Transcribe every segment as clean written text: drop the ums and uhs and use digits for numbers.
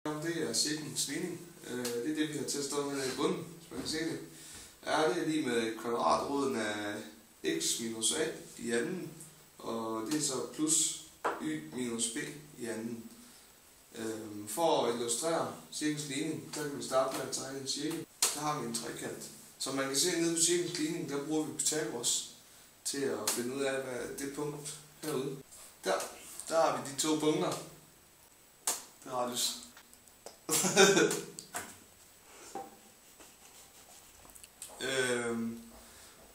Det er cirklens ligning. Det er det, vi har testet med i bunden, hvis man kan se det. Det er lige med kvadratroden af x minus a i anden, og det er så plus y minus b i anden. For at illustrere cirklens ligning, der kan vi starte med at tegne en cirkel. Der har vi en trekant. Som man kan se nede på cirklens ligning, der bruger vi Pythagoras til at finde ud af, hvad det punkt herude. Der har vi de to punkter. Det er radius.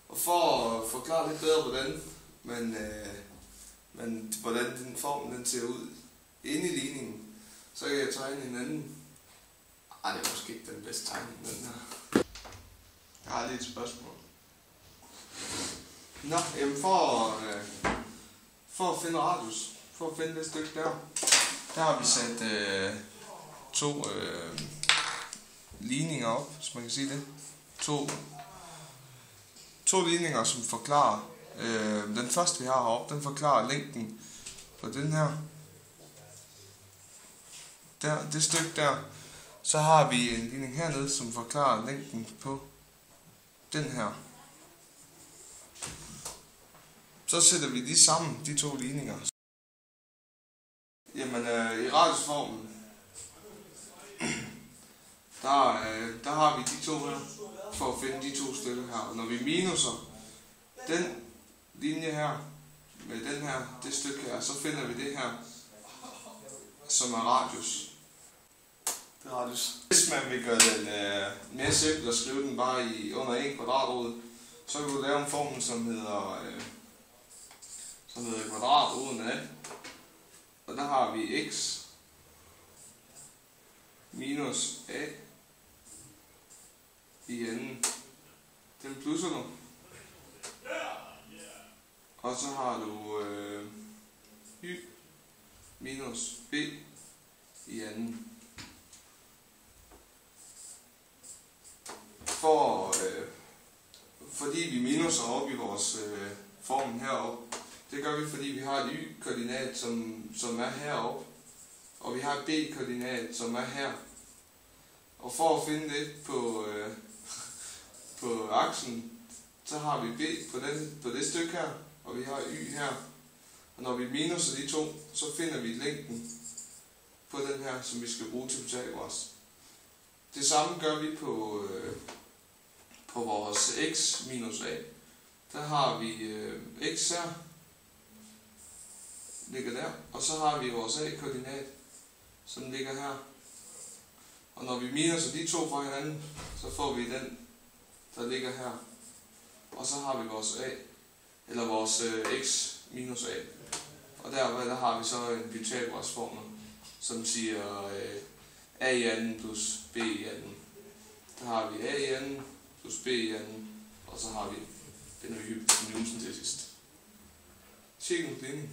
Og for at forklare lidt bedre, hvordan den form den ser ud inde i ligningen, så kan jeg tegne en anden. Det er måske ikke den bedste tegning, den her. Jeg har lige et spørgsmål. Jamen for at finde radius, for at finde det stykke der har vi sat to ligninger op, hvis man kan sige det. To ligninger, som forklarer. Den første vi har heroppe, den forklarer længden på den her. Det stykke der. Så har vi en ligning hernede, som forklarer længden på den her. Så sætter vi de sammen, de to ligninger. Jamen, i radiusformen, der har vi de to her, for at finde de to stykker her. Og når vi minuser den linje her, med den her, det stykke her, så finder vi det her, som er radius. Det er radius. Hvis man vil gøre den mere simpel og skrive den bare under en kvadratrod, så kan du lave en formel, som hedder kvadratroden af. Og der har vi x minus a i anden. Den plusser du. Og så har du y minus b i anden. Fordi vi minuser op i vores formen heroppe. Det gør vi, fordi vi har et y-koordinat, som er heroppe, og vi har et b-koordinat, som er her. Og for at finde det på aksen, så har vi b på det stykke her, og vi har y her. Og når vi minuser de to, så finder vi længden på den her, som vi skal bruge til Pythagoras. Det samme gør vi på vores x minus a. Der har vi x her, ligger der, og så har vi vores a-koordinat, som ligger her. Og når vi minuser de to fra hinanden, så får vi den, der ligger her. Og så har vi vores a, eller vores x minus a. Og der har vi så en Pythagoras formel, som siger a i anden plus b i anden. Der har vi a i anden plus b i anden, og så har vi den hypotenosen til sidst. Cirklens ligning.